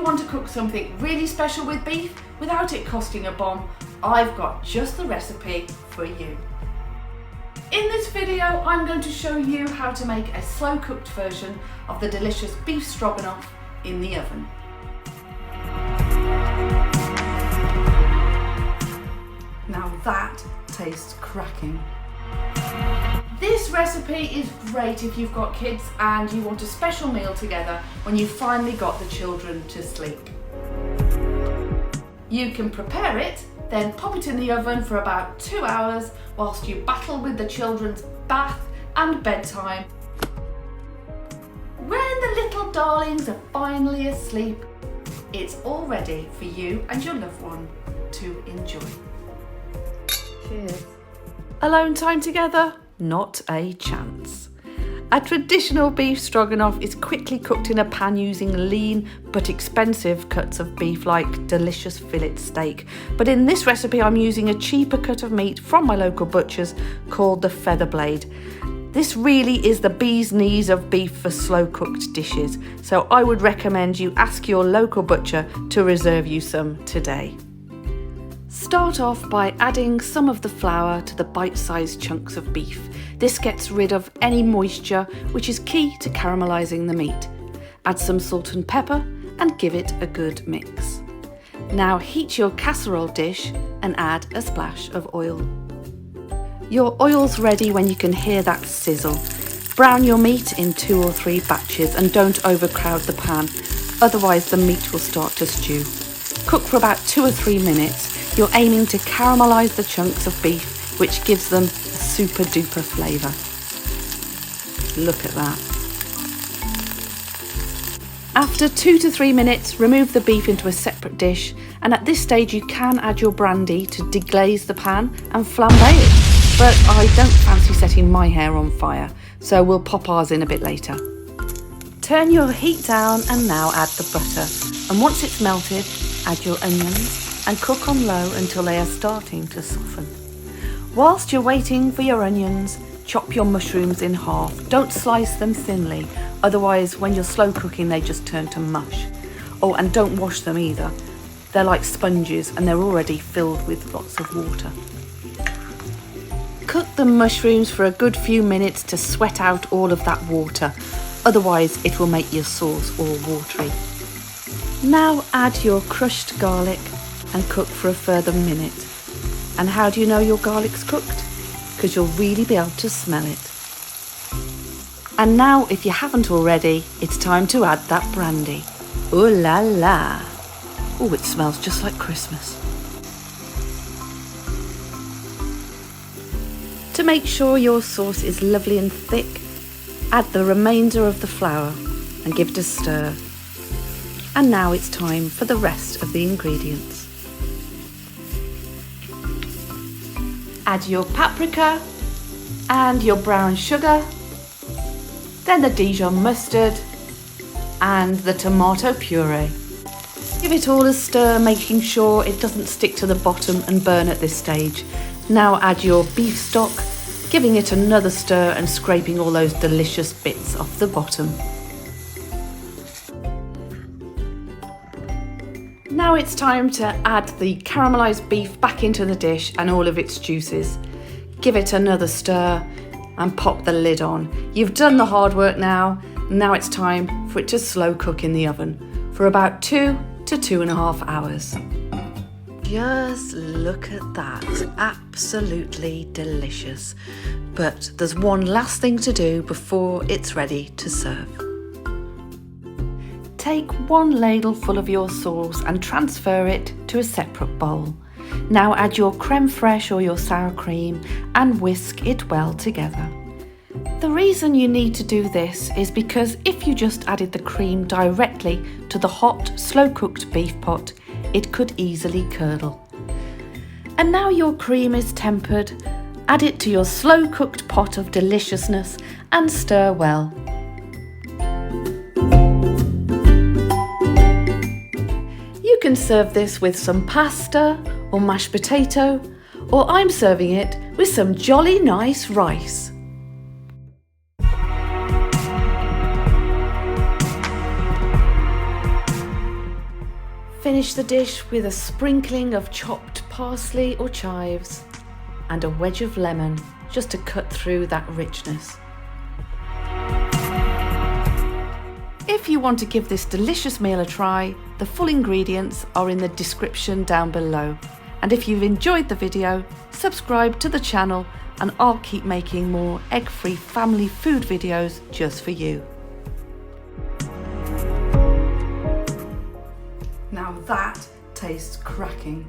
want to cook something really special with beef without it costing a bomb, I've got just the recipe for you. In this video, I'm going to show you how to make a slow cooked version of the delicious beef stroganoff in the oven. Now that tastes cracking. This recipe is great if you've got kids and you want a special meal together when you finally got the children to sleep. You can prepare it, then pop it in the oven for about 2 hours whilst you battle with the children's bath and bedtime. When the little darlings are finally asleep, it's all ready for you and your loved one to enjoy. Cheers. Alone time together? Not a chance. A traditional beef stroganoff is quickly cooked in a pan using lean but expensive cuts of beef like delicious fillet steak. But in this recipe I'm using a cheaper cut of meat from my local butchers called the Featherblade. This really is the bee's knees of beef for slow cooked dishes, so I would recommend you ask your local butcher to reserve you some today. Start off by adding some of the flour to the bite-sized chunks of beef. This gets rid of any moisture, which is key to caramelising the meat. Add some salt and pepper and give it a good mix. Now heat your casserole dish and add a splash of oil. Your oil's ready when you can hear that sizzle. Brown your meat in 2 or 3 batches and don't overcrowd the pan, otherwise the meat will start to stew. Cook for about 2 or 3 minutes. You're aiming to caramelise the chunks of beef, which gives them a super duper flavour. Look at that. After 2 to 3 minutes, remove the beef into a separate dish, and at this stage you can add your brandy to deglaze the pan and flambe it. But I don't fancy setting my hair on fire, so we'll pop ours in a bit later. Turn your heat down and now add the butter, and once it's melted, add your onions and cook on low until they are starting to soften. Whilst you're waiting for your onions, chop your mushrooms in half. Don't slice them thinly, otherwise when you're slow cooking they just turn to mush. Oh, and don't wash them either. They're like sponges and they're already filled with lots of water. Cook the mushrooms for a good few minutes to sweat out all of that water, otherwise it will make your sauce all watery. Now add your crushed garlic and cook for a further minute. And how do you know your garlic's cooked? Because you'll really be able to smell it. And now, if you haven't already, it's time to add that brandy. Ooh la la! Oh, it smells just like Christmas. To make sure your sauce is lovely and thick, add the remainder of the flour and give it a stir. And now it's time for the rest of the ingredients. Add your paprika and your brown sugar, then the Dijon mustard and the tomato puree. Give it all a stir, making sure it doesn't stick to the bottom and burn at this stage. Now add your beef stock, giving it another stir and scraping all those delicious bits off the bottom. Now it's time to add the caramelised beef back into the dish and all of its juices. Give it another stir and pop the lid on. You've done the hard work now. Now it's time for it to slow cook in the oven for about 2 to 2.5 hours. Just look at that, absolutely delicious. But there's one last thing to do before it's ready to serve. Take 1 ladle full of your sauce and transfer it to a separate bowl. Now add your creme fraiche or your sour cream and whisk it well together. The reason you need to do this is because if you just added the cream directly to the hot, slow-cooked beef pot, it could easily curdle. And now your cream is tempered, add it to your slow-cooked pot of deliciousness and stir well. You can serve this with some pasta or mashed potato, or I'm serving it with some jolly nice rice. Finish the dish with a sprinkling of chopped parsley or chives and a wedge of lemon just to cut through that richness. If you want to give this delicious meal a try, the full ingredients are in the description down below. And if you've enjoyed the video, subscribe to the channel and I'll keep making more egg-free family food videos just for you. Now that tastes cracking.